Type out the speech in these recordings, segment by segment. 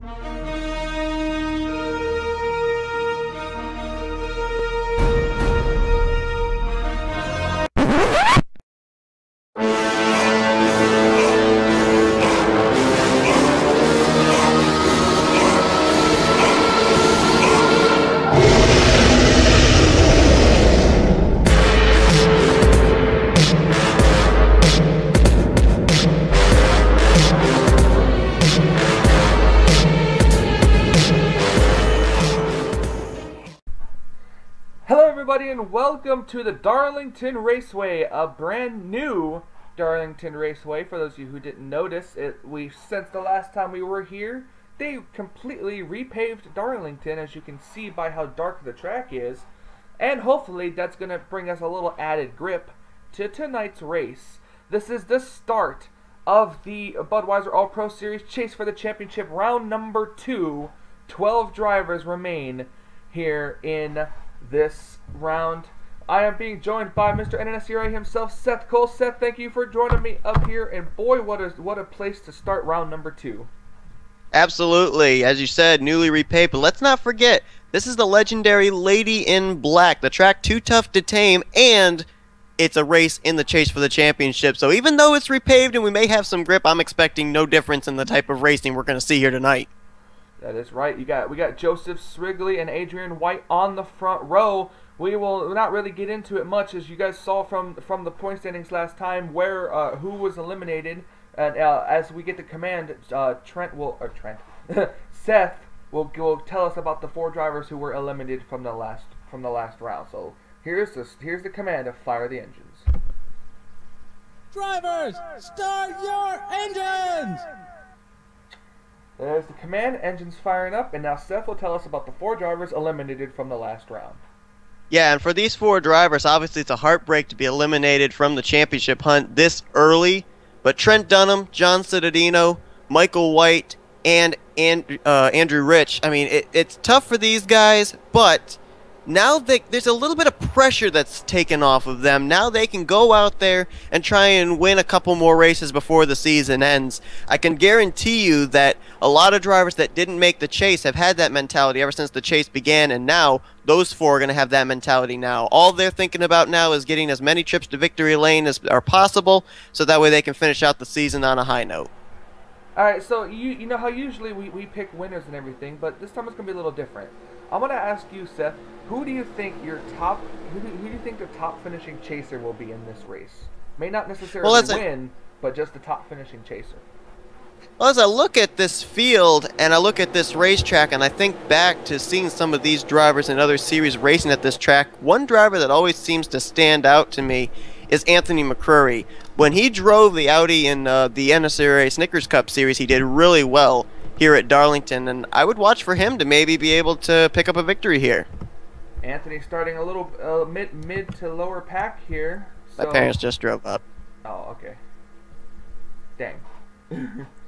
And welcome to the Darlington Raceway, a brand new Darlington Raceway. For those of you who didn't notice, since the last time we were here, they completely repaved Darlington, as you can see by how dark the track is. And hopefully that's going to bring us a little added grip to tonight's race. This is the start of the Budweiser All-Pro Series Chase for the Championship, round number 2. 12 drivers remain here in this round. I am being joined by Mr. NNSCRA himself, Seth Cole. Seth, thank you for joining me up here, and boy, what a place to start round number 2. Absolutely. As you said, newly repaved, but let's not forget, this is the legendary Lady in Black, the track too tough to tame, and it's a race in the chase for the championship. So even though it's repaved and we may have some grip, I'm expecting no difference in the type of racing we're going to see here tonight. That is right. We got Joseph Srigley and Adrian White on the front row. We will not really get into it much, as you guys saw from the point standings last time, where who was eliminated. And as we get the command, Seth will tell us about the 4 drivers who were eliminated from the last round. So here's the command to fire the engines. Drivers, start your engines! There's the command, engines firing up, and now Seth will tell us about the 4 drivers eliminated from the last round. Yeah, and for these 4 drivers, obviously it's a heartbreak to be eliminated from the championship hunt this early, but Trent Dunham, John Cittadino, Michael White, and Andrew Rich, I mean, it's tough for these guys, but now there's a little bit of pressure that's taken off of them. Now they can go out there and try and win a couple more races before the season ends. I can guarantee you that a lot of drivers that didn't make the chase have had that mentality ever since the chase began, and now those 4 are going to have that mentality now. All they're thinking about now is getting as many trips to victory lane as are possible, so that way they can finish out the season on a high note. Alright, so you know how usually we pick winners and everything, but this time it's going to be a little different. I'm going to ask you, Seth, who do you think the top finishing chaser will be in this race? May not necessarily win, but just the top finishing chaser. Well, as I look at this field and I look at this racetrack and I think back to seeing some of these drivers in other series racing at this track, one driver that always seems to stand out to me is Anthony McCrory. When he drove the Audi in the NNSCRA Snickers Cup Series, he did really well here at Darlington, and I would watch for him to maybe be able to pick up a victory here. Anthony starting a little mid to lower pack here. So. My parents just drove up. Oh, okay. Dang.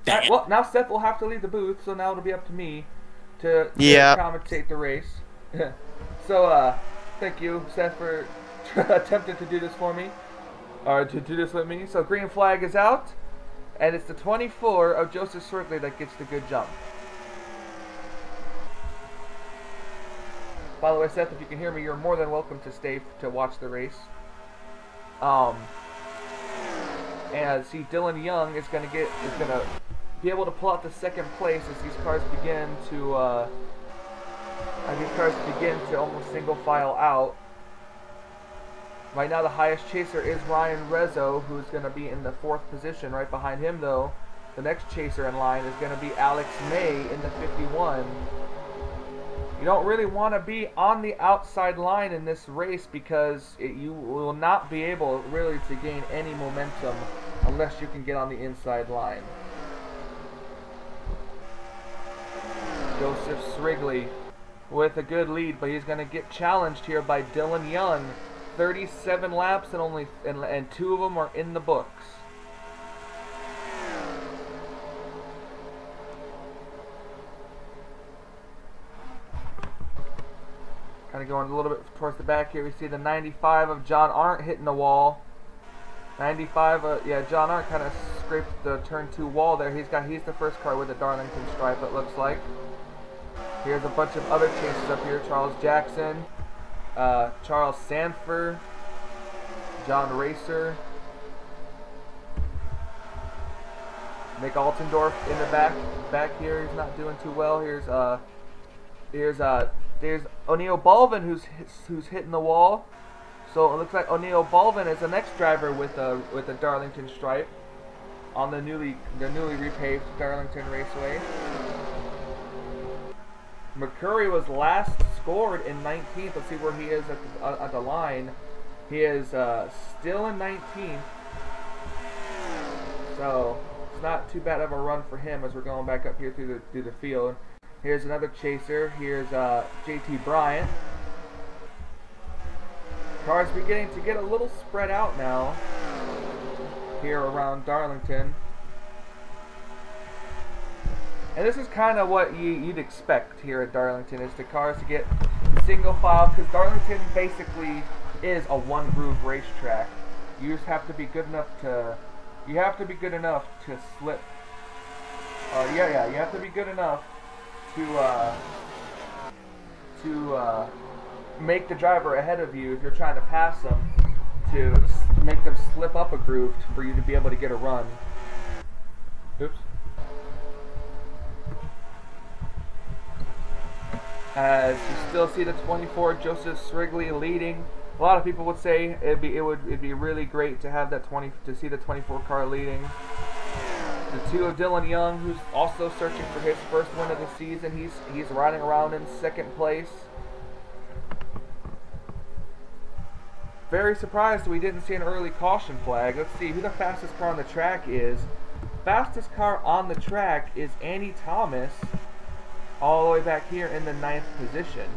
Right, well, now Seth will have to leave the booth, so now it'll be up to me to commentate the race. So, thank you, Seth, for attempting to do this for me, or to do this with me. So, green flag is out, and it's the 24 of Joseph Srigley that gets the good jump. By the way, Seth, if you can hear me, you're more than welcome to stay to watch the race. And see, Dylan Young is gonna be able to pull out the second place as these cars begin to almost single file out. Right now, the highest chaser is Ryan Rezzo, who's going to be in the 4th position. Right behind him, though, the next chaser in line is going to be Alex May in the 51. You don't really want to be on the outside line in this race because you will not be able really to gain any momentum unless you can get on the inside line. Joseph Srigley with a good lead, but he's going to get challenged here by Dylan Young. 37 laps and 2 of them are in the books. Kind of going a little bit towards the back here. We see the 95 of John Arndt hitting the wall. 95, yeah, John Arndt kind of scraped the turn 2 wall there. He's the first car with the Darlington stripe, it looks like. Here's a bunch of other chases up here. Charles Jackson, Charles Sanford, John Racer, Nick Altendorf in the back here. He's not doing too well. There's O'Neal Balvin who's hitting the wall. So it looks like O'Neal Balvin is the next driver with a Darlington stripe on the newly repaved Darlington Raceway. McCurry was last scored in 19th. Let's see where he is at the line. He is still in 19th. So it's not too bad of a run for him as we're going back up here through the field. Here's another chaser. Here's JT Bryant. Cars beginning to get a little spread out now here around Darlington. And this is kind of what you'd expect here at Darlington, is the cars to get single file, because Darlington basically is a one groove racetrack. You just have to be good enough to slip. You have to be good enough to make the driver ahead of you if you're trying to pass them, to make them slip up a groove for you to be able to get a run. Oops. As you still see the 24 Joseph Srigley leading. A lot of people would say it'd be really great to have to see the 24 car leading. The 2 of Dylan Young, who's also searching for his first win of the season. He's riding around in second place. Very surprised we didn't see an early caution flag. Let's see who the fastest car on the track is. Fastest car on the track is Andy Thomas, all the way back here in the 9th position,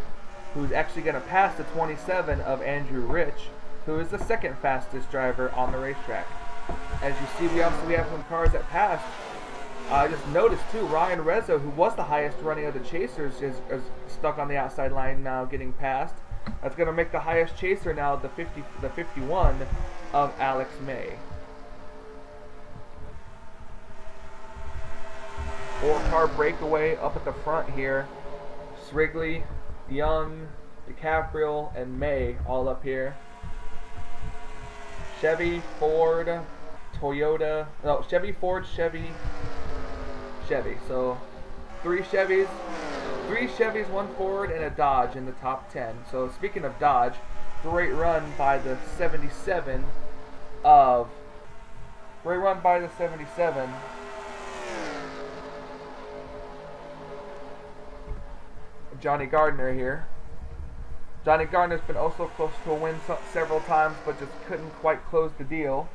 who's actually going to pass the 27 of Andrew Rich, who is the second fastest driver on the racetrack. As you see, we have some cars that passed. I just noticed too, Ryan Rezzo, who was the highest running of the chasers, is stuck on the outside line now, getting passed. That's going to make the highest chaser now the 51 of Alex May. 4-car breakaway up at the front here. Srigley, Young, DiCaprio, and May all up here. Chevy, Ford, Toyota. No, Chevy, Ford, Chevy. So 3 Chevys, 1 Ford, and a Dodge in the top 10. So speaking of Dodge, great run by the 77 of Johnny Gardner here. Johnny Gardner's been also close to a win several times, but just couldn't quite close the deal.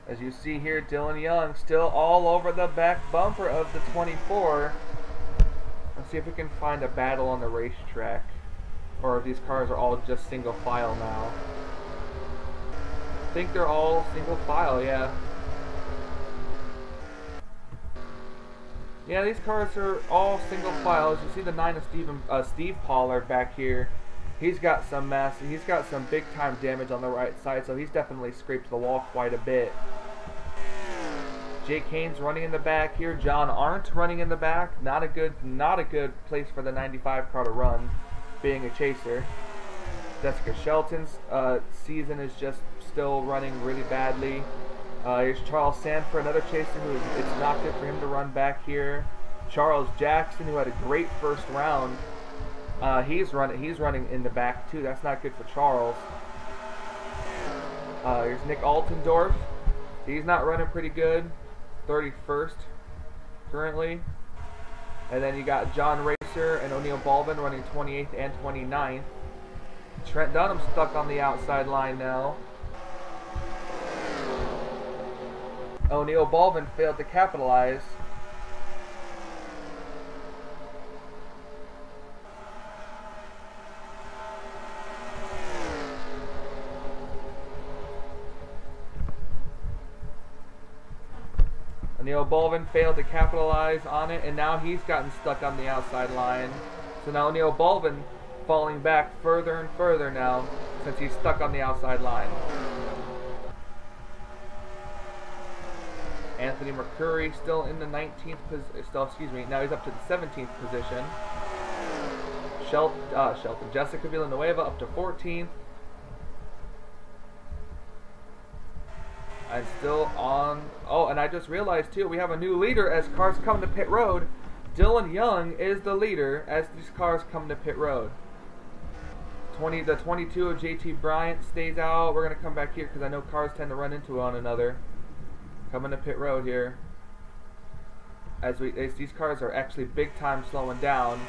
As you see here, Dylan Young still all over the back bumper of the 24. Let's see if we can find a battle on the racetrack, or if these cars are all just single file now. I think they're all single file, yeah. Yeah, these cars are all single file. As you see the 9 of Steve Pollard back here. He's got some big time damage on the right side, so he's definitely scraped the wall quite a bit. Jake Haynes running in the back here. John Arndt running in the back. Not a good place for the 95 car to run, being a chaser. Jessica Shelton's season is just still running really badly. Here's Charles Sanford, another chaser who it's not good for him to run back here. Charles Jackson, who had a great first round. He's running in the back too. That's not good for Charles. Here's Nick Altendorf. He's not running pretty good. 31st currently. And then you got John Racer and O'Neal Balvin running 28th and 29th. Trent Dunham stuck on the outside line now. O'Neal Balvin failed to capitalize. Neil Bolvin failed to capitalize on it, and now he's gotten stuck on the outside line. So now Neil Bolvin falling back further and further now since he's stuck on the outside line. Anthony Mercuri still in the 19th position. Now he's up to the 17th position. Shelton. Jessica Villanueva up to 14th. And still on. Oh, and I just realized too, we have a new leader as cars come to pit road. Dylan Young is the leader as these cars come to pit road. The 22 of JT Bryant stays out. We're going to come back here because I know cars tend to run into one another. Coming to pit road here. As these cars are actually big time slowing down.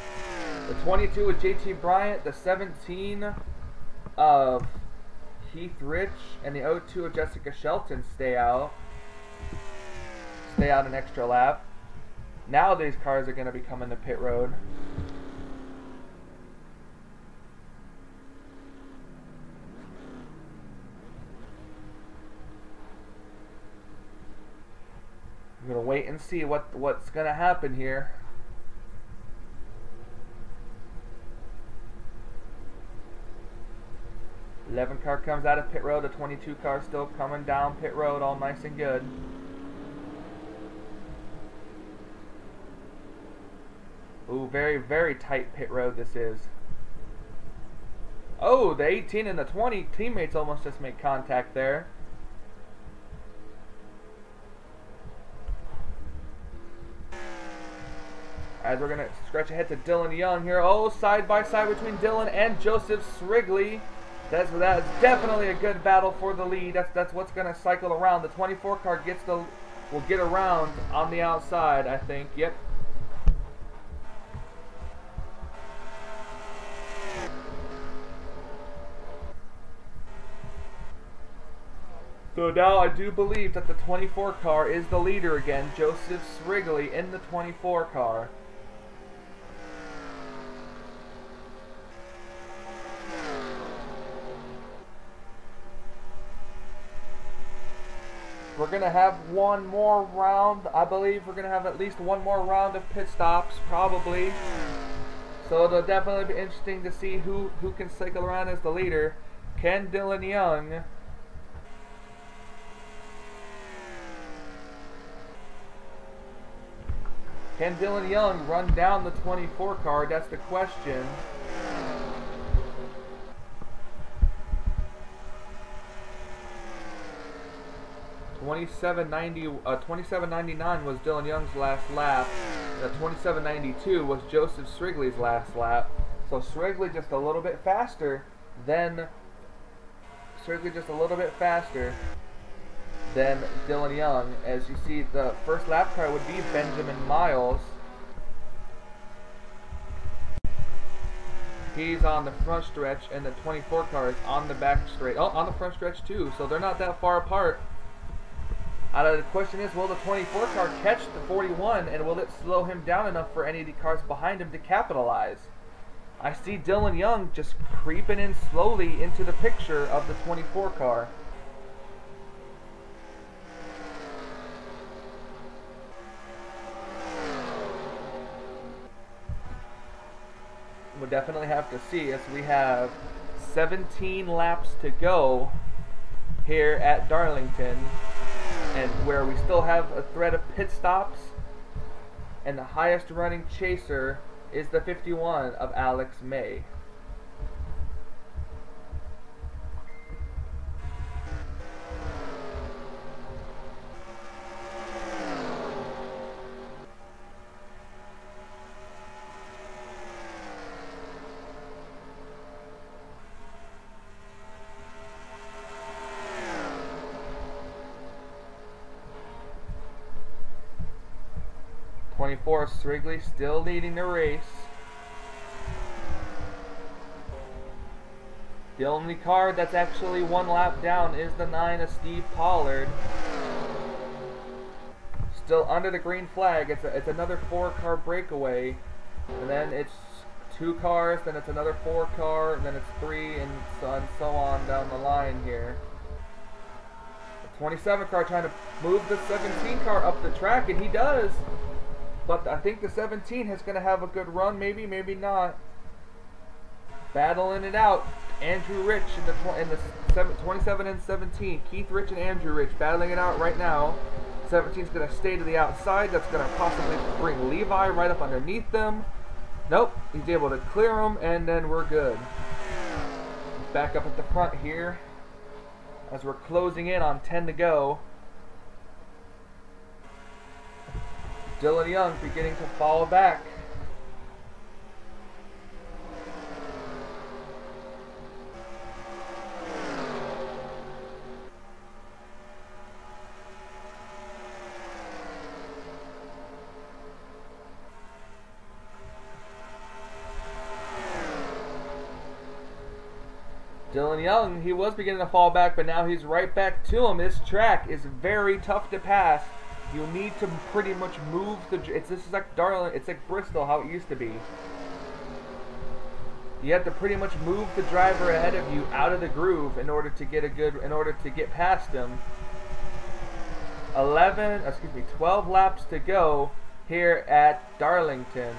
The 22 of JT Bryant, the 17 of Heath Rich, and the 02 of Jessica Shelton stay out. Stay out an extra lap. Now these cars are going to be coming to pit road. I'm going to wait and see what's going to happen here. The 11 car comes out of pit road. The 22 car still coming down pit road, all nice and good. Ooh, very, very tight pit road this is. Oh, the 18 and the 20 teammates almost just make contact there. As we're going to scratch ahead to Dylan Young here. Oh, side by side between Dylan and Joseph Srigley. That's definitely a good battle for the lead. That's what's going to cycle around. The 24 car will get around on the outside, I think. Yep. So now I do believe that the 24 car is the leader again. Joseph Srigley in the 24 car. We're going to have one more round. I believe we're going to have at least one more round of pit stops, probably. So it'll definitely be interesting to see who can cycle around as the leader. Can Dylan Young run down the 24 car? That's the question. $27.99 was Dylan Young's last lap. The $27.92 was Joseph Srigley's last lap. So Srigley just a little bit faster than Dylan Young. As you see, the first lap car would be Benjamin Miles. He's on the front stretch, and the 24 car is on the back straight. Oh, on the front stretch too. So they're not that far apart. The question is, will the 24 car catch the 41, and will it slow him down enough for any of the cars behind him to capitalize? I see Dylan Young just creeping in slowly into the picture of the 24 car. We'll definitely have to see, as we have 17 laps to go here at Darlington, and where we still have a threat of pit stops, and the highest running chaser is the 51 of Alex May. Srigley still leading the race. The only car that's actually one lap down is the 9 of Steve Pollard. Still under the green flag. It's another 4-car breakaway, and then it's 2 cars, then it's another 4 car, and then it's 3, and so on down the line here. The 27 car trying to move the 17 car up the track, and he does. But I think the 17 is going to have a good run, maybe, maybe not. Battling it out. Andrew Rich in the 27 and 17. Keith Rich and Andrew Rich battling it out right now. 17 is going to stay to the outside. That's going to possibly bring Levi right up underneath them. Nope, he's able to clear him, and then we're good. Back up at the front here as we're closing in on 10 to go. Dylan Young beginning to fall back. Dylan Young, he was beginning to fall back, but now he's right back to him. This track is very tough to pass. You need to pretty much move this is like Darling, it's like Bristol, how it used to be. You have to pretty much move the driver ahead of you out of the groove in order to get past him. 12 laps to go here at Darlington.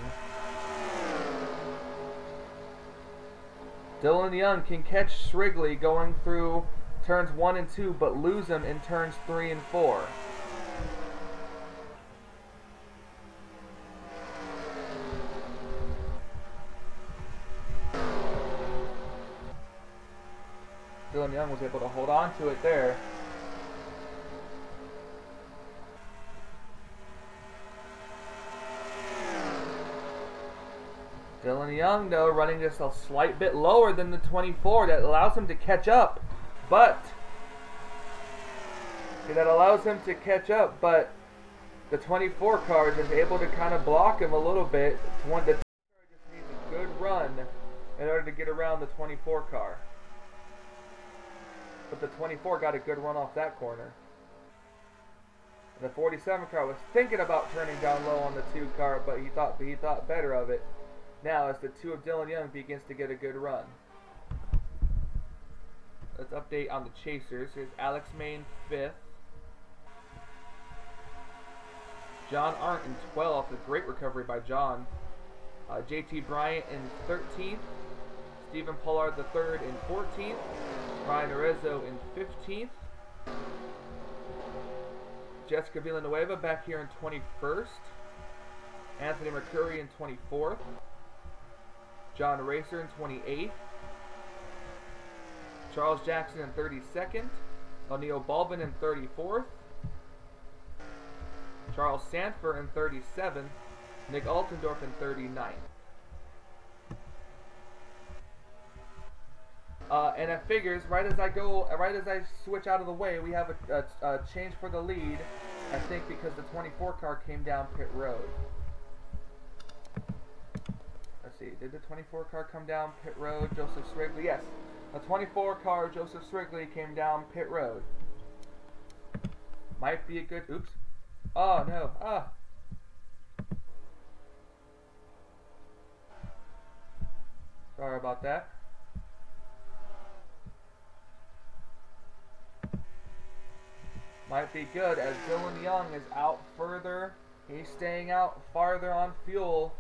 Dylan Young can catch Shrigley going through turns 1 and 2, but lose him in turns 3 and 4. Dylan Young was able to hold on to it there. Dylan Young, though, running just a slight bit lower than the 24. That allows him to catch up. But the 24 car is able to kind of block him a little bit. The 24 car just needs a good run in order to get around the 24 car. But the 24 got a good run off that corner. And the 47 car was thinking about turning down low on the 2 car, but he thought better of it. Now, as the 2 of Dylan Young begins to get a good run. Let's update on the chasers. Here's Alex Main 5th. John Arndt in 12th. A great recovery by John. JT Bryant in 13th. Stephen Pollard III in 14th. Ryan Arezzo in 15th. Jessica Villanueva back here in 21st. Anthony Mercuri in 24th. John Racer in 28th. Charles Jackson in 32nd. O'Neal Balvin in 34th. Charles Sanford in 37th. Nick Altendorf in 39th. And it figures right as I switch out of the way, we have a change for the lead. I think because the 24 car came down pit road. Let's see, did the 24 car come down pit road? Joseph Srigley, yes. The 24 car, Joseph Srigley, came down pit road. Might be a good, oops. Oh no, Sorry about that. Might be good as Dylan Young is out further. He's staying out farther on fuel.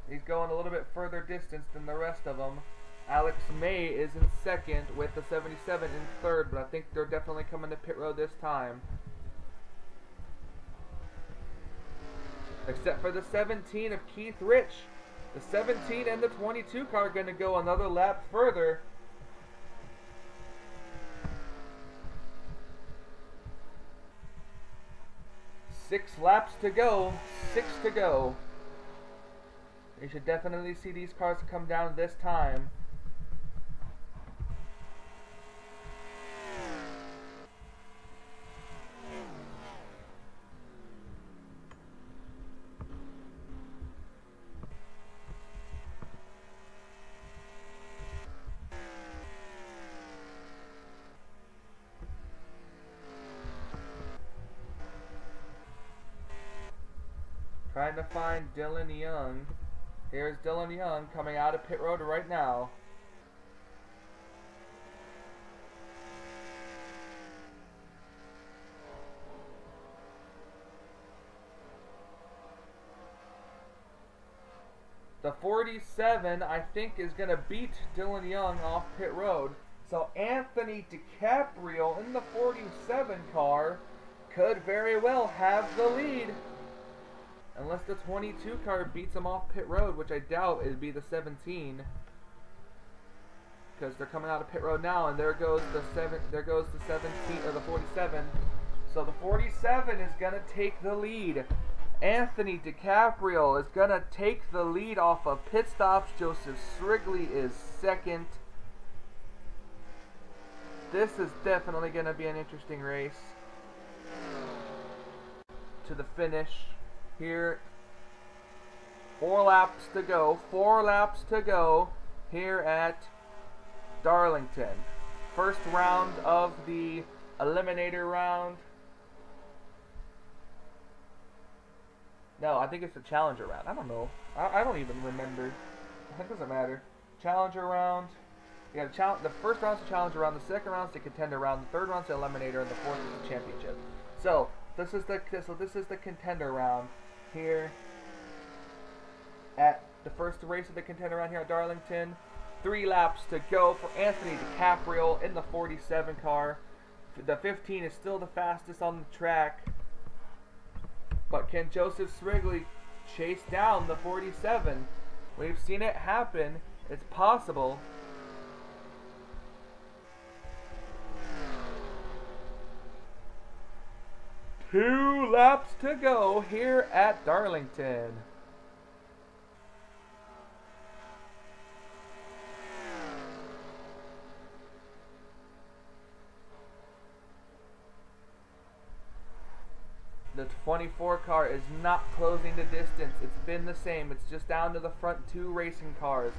He's going a little bit further distance than the rest of them. Alex May is in 2nd with the 77 in 3rd, but I think they're definitely coming to pit road this time. Except for the 17 of Keith Rich. The 17 and the 22 car are going to go another lap further. Six laps to go. 6 to go. You should definitely see these cars come down this time. Trying to find Dylan Young. Here's Dylan Young coming out of pit road right now. The 47, I think, is going to beat Dylan Young off pit road. So Anthony DiCaprio in the 47 car could very well have the lead. Unless the 22 car beats him off pit road, which I doubt it'd be the 17. Because they're coming out of pit road now, and there goes the 17 or the 47. So the 47 is gonna take the lead. Anthony DiCaprio is gonna take the lead off of pit stops. Joseph Srigley is second. This is definitely gonna be an interesting race to the finish here. 4 laps to go. 4 laps to go here at Darlington. First round of the eliminator round. No, I think it's the challenger round. I don't know. I don't even remember. It doesn't matter. Challenger round. Yeah, the first round's the challenger round. The second round's the contender round. The third round's the eliminator, and the fourth is the championship. So this is the contender round here at the first race of the contender round here at Darlington. 3 laps to go for Anthony DiCaprio in the 47 car. The 15 is still the fastest on the track. But can Joseph Srigley chase down the 47? We've seen it happen. It's possible. Two laps to go here at Darlington. The 24 car is not closing the distance. It's been the same. It's just down to the front 2 racing cars.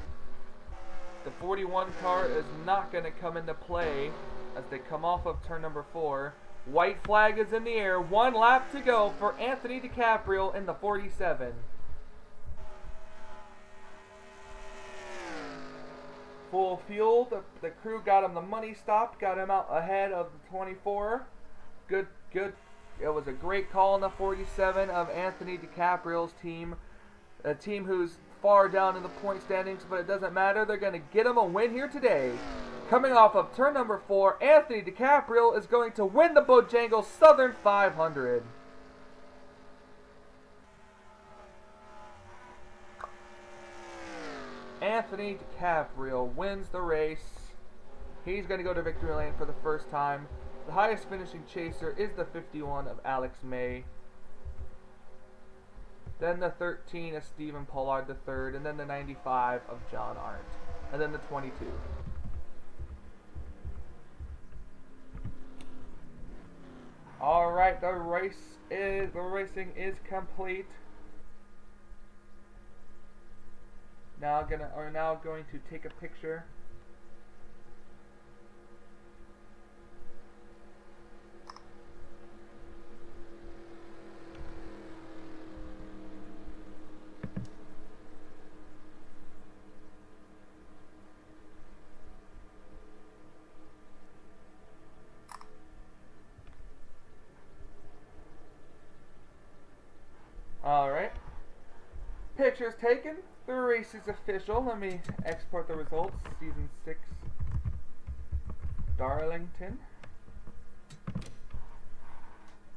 The 41 car is not going to come into play as they come off of turn number 4. White flag is in the air. 1 lap to go for Anthony DiCaprio in the 47. Full fuel. The crew got him the money stop. Got him out ahead of the 24. Good. It was a great call in the 47 of Anthony DiCaprio's team. A team who's far down in the point standings, but it doesn't matter. They're going to get him a win here today. Coming off of turn number 4, Anthony DiCaprio is going to win the Bojangles Southern 500. Anthony DiCaprio wins the race. He's going to go to victory lane for the first time. The highest finishing chaser is the 51 of Alex May. Then the 13 is Stephen Pollard III, and then the 95 of John Arndt, and then the 22. All right, the racing is complete. Now going to take a picture. Alright. Pictures taken. The race is official. Let me export the results. Season 6. Darlington.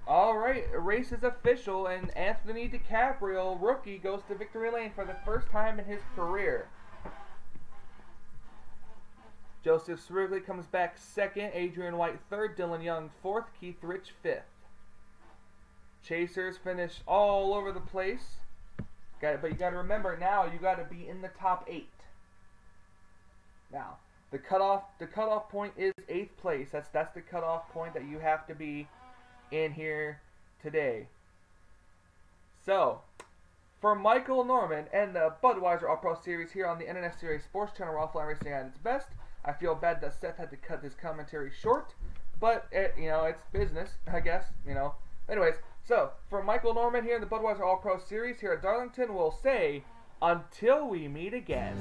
Alright, race is official, and Anthony DiCaprio, rookie, goes to victory lane for the first time in his career. Joseph Srigley comes back second, Adrian White third, Dylan Young fourth, Keith Rich fifth. Chasers finish all over the place. But you got to remember now, you got to be in the top 8. Now, the cutoff point is 8th place. That's the cutoff point that you have to be in here today. So, for Michael Norman and the Budweiser All-Pro Series here on the NNSCRA Sports Channel, where offline racing at its best. I feel bad that Seth had to cut his commentary short, but it's business, I guess. Anyways, so for Michael Norman here in the Budweiser All-Pro Series here at Darlington, we'll say until we meet again.